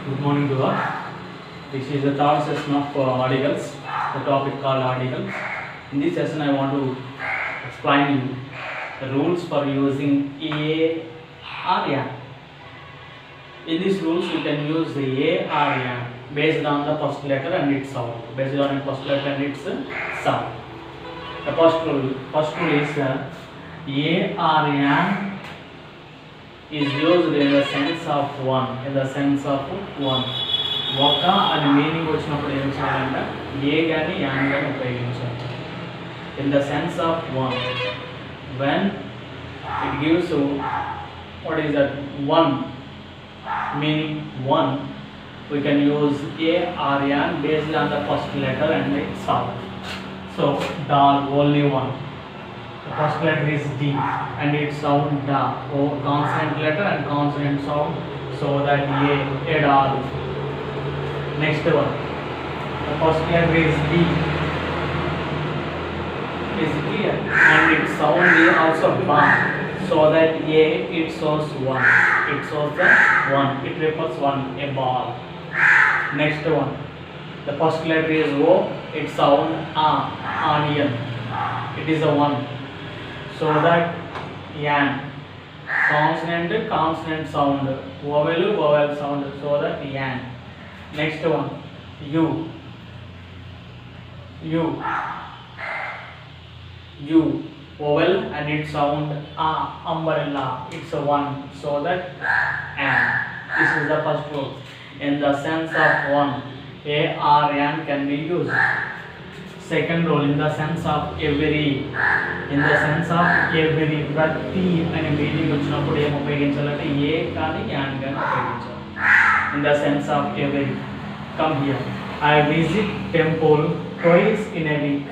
Good morning to all. This is the third session of articles, the topic called articles. In this session, I want to explain you the rules for using a or an. In these rules, you can use the a or an based on the first letter and its sound. Based on the first letter and its sound. The first rule is a or an is used in the sense of one. In the sense of one. ఒక అని meaning వచ్చినప్పుడు ఏం చేయాలంటే ఏ కానీ an కానీ ఉపయోగించాలి. In the sense of one when it gives what is that one meaning one we can use a or an based on the first letter and its sound. So dal only one. The first letter is D and its sound da. Oh, consonant letter and consonant sound. So that a dal. Next one. The first letter is D. Is clear and its sound is also ba. So that a it shows one. It shows the one. It refers one, a ball. Next one. The first letter is O. Its sound a, onion. It is a one. So that yan. Consonant sound. Vowel sound. So that yan. Next one. U. Vowel and its sound a, umbrella. It's a one. So that an. This is the first rule. In the sense of one, a or an can be used. Second rule, in the sense of every. In the sense of every, ప్రతి అనే meaning వచ్చినప్పుడు ఏం ఉపయోగించాలంటే ఏ కానీ an కానీ ఉపయోగించాలి. In the sense of every. Come here. I visit temple twice in a week.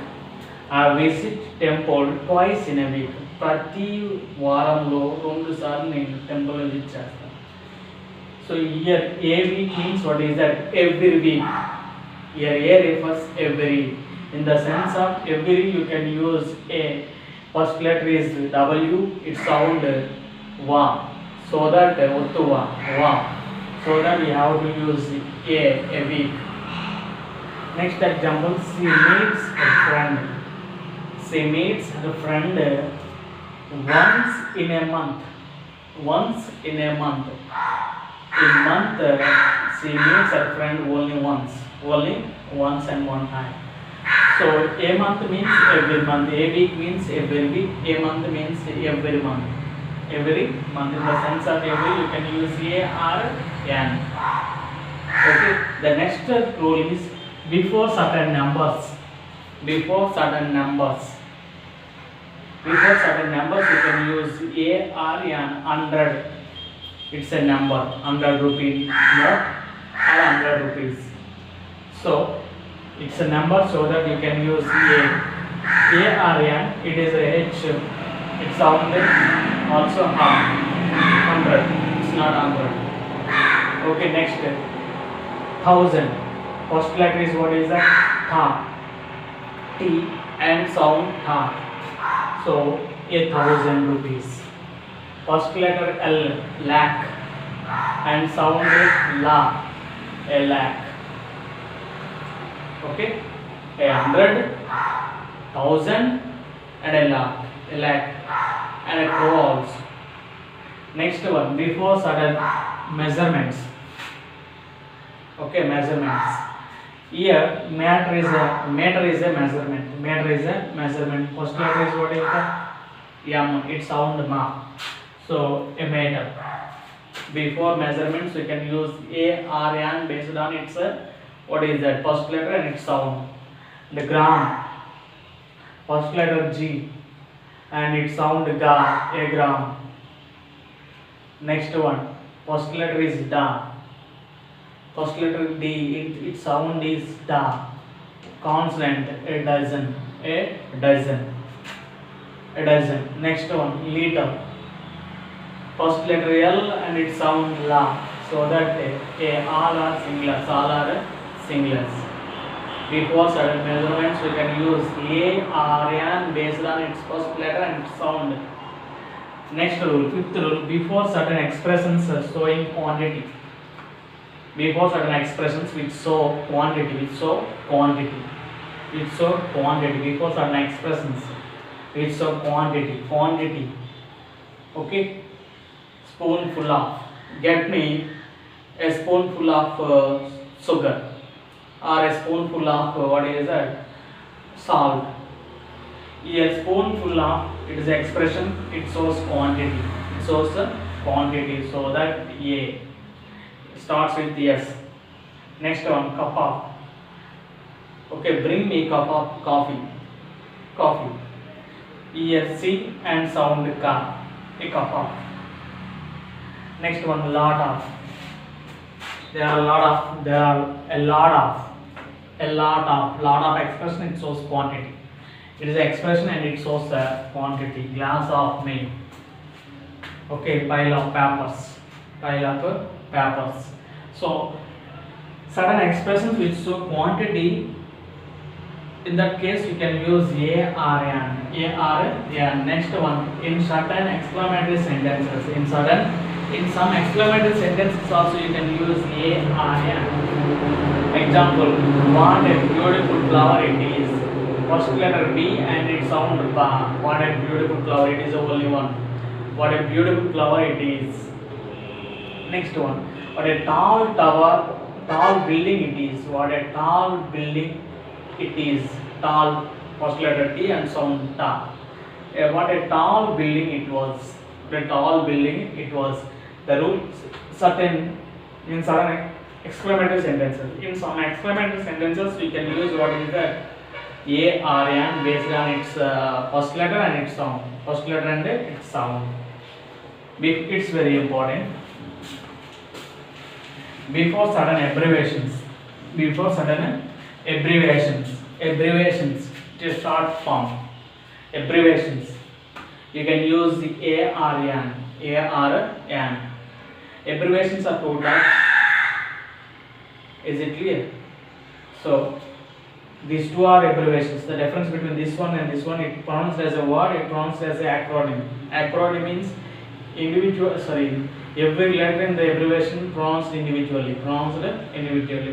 I visit temple twice in a week. ప్రతి వారంలో 2 సార్లు నేను టెంపుల్ విజిట్ చేస్తాను. So here a week means what is that? Every week. Here a refers every. In the sense of every you can use a. First letter is W. It sound wa. So that uttuva wa. So that we have to use a week. Next example, she meets a friend. She meets a friend once in a month. Once in a month. In month, she meets her friend only once and one time. So a month means every month, a week means every week, a month means every month. Every month, in the sense of every, you can use a or an. Okay. The next rule is before certain numbers. Before certain numbers, you can use a or an. 100. It's a number, 100 rupee note or 100 rupees. So it's a number, so that you can use a or an. It is a H. It sounds also 100. It's not 100. Okay, next 1000. First letter is what is that? Tha. T and sound tha. So 1,000 rupees. First letter L, lakh, and sound is la, a lakh. Okay, 100, 1,000, and a lakh, and a crore also. Next one, before certain measurements. Okay, measurements. Here, meter is a measurement. Meter is a measurement. First letter is what is that? Yam. It sound ma. So a meter. Before measurements, we can use a or an based on its what is that? First letter and its sound. The gram. First letter G and its sound ga, a gram. Next one. First letter is da. First letter D. Its sound is da. Consonant a dozen. A dozen. Next one. Liter. First letter L and its sound la. So that all are singulars. Before certain measurements, we can use a or an based on its first letter and its sound. Next rule, fifth rule, before certain expressions showing quantity. before certain expressions which show quantity, before certain expressions which show quantity. Okay, spoonful of, get me a spoonful of sugar, or a spoonful of what is that, salt. A spoonful of, it is expression, it shows quantity, so that A starts with S. Next one, cup of. Okay, bring me cup of coffee. ESC and sound ka, a cup of. Next one, lot of. There are a lot of expression, it shows quantity. It is expression and it shows quantity. Glass of milk. Okay, pile of papers. So certain expressions which show quantity, in that case you can use a or an. Next one, in certain exclamatory sentences, in some exclamatory sentences also you can use a or an. Example, what a beautiful flower it is. First letter B and it sound ba. What a beautiful flower, it is the only one. What a beautiful flower it is. Next one, what a tall building it is. What a tall building it is. Tall, first letter T and sound ta. What a tall building it was. The rule certain in certain exclamatory sentences. In some exclamatory sentences we can use what is that, a or an, based on its first letter and its sound. It's very important. Before certain abbreviations to short form. Abbreviations, you can use the a or an. Abbreviations are two types. Is it clear? So these two are abbreviations. The difference between this one and this one, it pronounced as a word, it pronounced as an acronym. Acronym means every letter in the abbreviation pronounced individually,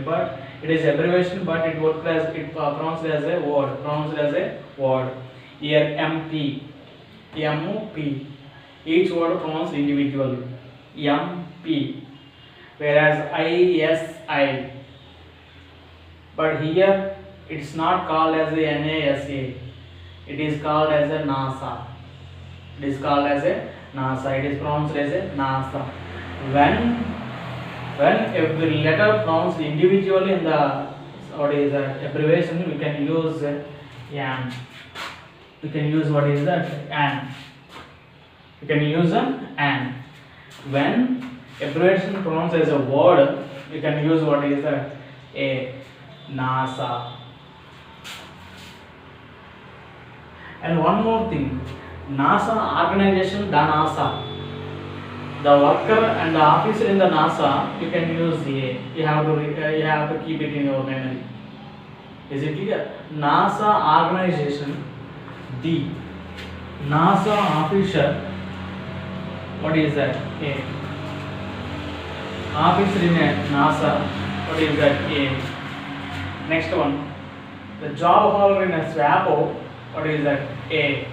but it is abbreviation, but it works as pronounced as a word. Here MP, each word pronounced individually. MP, whereas ISI, but here it's not called as a NASA, it is called as a NASA. It is pronounced as a NASA. When every letter pronounced individually in the abbreviation, we can use an. We can use what is that, an. You can use an. When abbreviation pronounced as a word, you can use what is that, a NASA. And one more thing, NASA organization, the NASA. The worker and the officer in the NASA, you can use a. You have to keep it in your memory. Is it clear? NASA organization, the NASA officer. What is that? A. Officer in a NASA. What is that? A. Next one, the job holder in a SWAPO. What is that? A.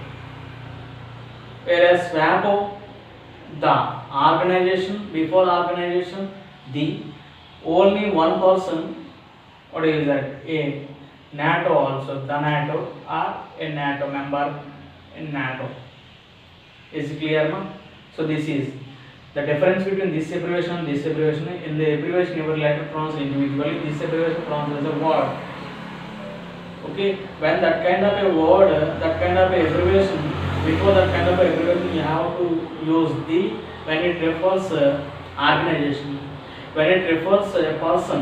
Whereas SWAPO, the organization, before organization, the only one person. What is that? A. NATO also, the NATO, or a NATO member in NATO. Is it clear now? So this is the difference between this abbreviation and this abbreviation. In the abbreviation, every letter pronounced individually. This abbreviation pronounced as a word. Okay, when that kind of a word, that kind of a abbreviation, before that kind of a abbreviation, you have to use the. When it refers organization, when it refers a person,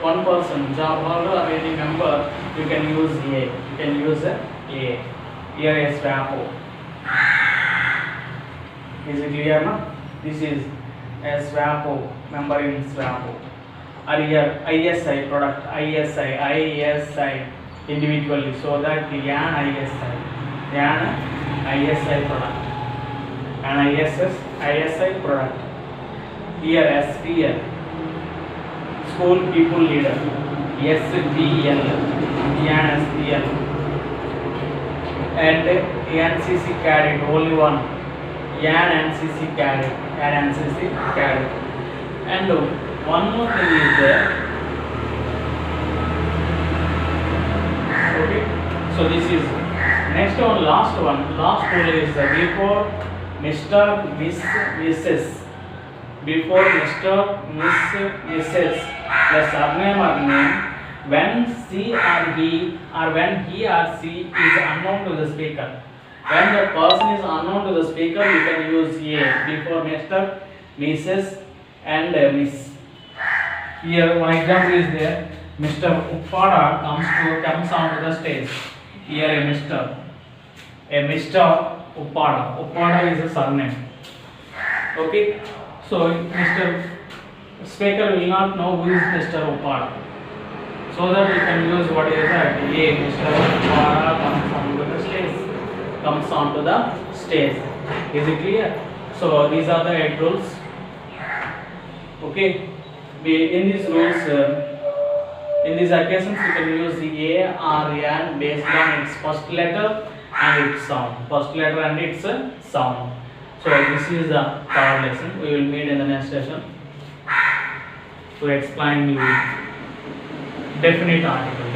one person, job holder or any member, you can use a. You can use a. Here is SWAPO. Is it clear now? This is a SWAPO, member in SWAPO. Or here ISI product, ISI individually, so that an ISI product, an ISI product. Here school people leader. SPL, NSPL. And NCC cadet, only one. NCC cadet, NCC cadet. And one more thing is there. Okay, so this is next one, last rule is before Mr. Miss Mrs. Before Mr. Miss Mrs. the surname or name when she or he or when he or she is unknown to the speaker. When the person is unknown to the speaker, you can use a before Mr., Mrs. and Miss. Here one example is there. Mr. Uppada comes onto the stage. Here a Mr. Uppada. Uppada is a surname. Okay. So Mr. Speaker will not know who is Mr. Uppada. So that we can use what is that? Mr. Uppada comes onto the stage. Is it clear? So these are the 8 rules. Okay. In these rules, in these occasions, you can use the A or N based on its first letter and its sound. First letter and its sound. So this is the 3rd lesson. We will meet in the next session to explain you definite article.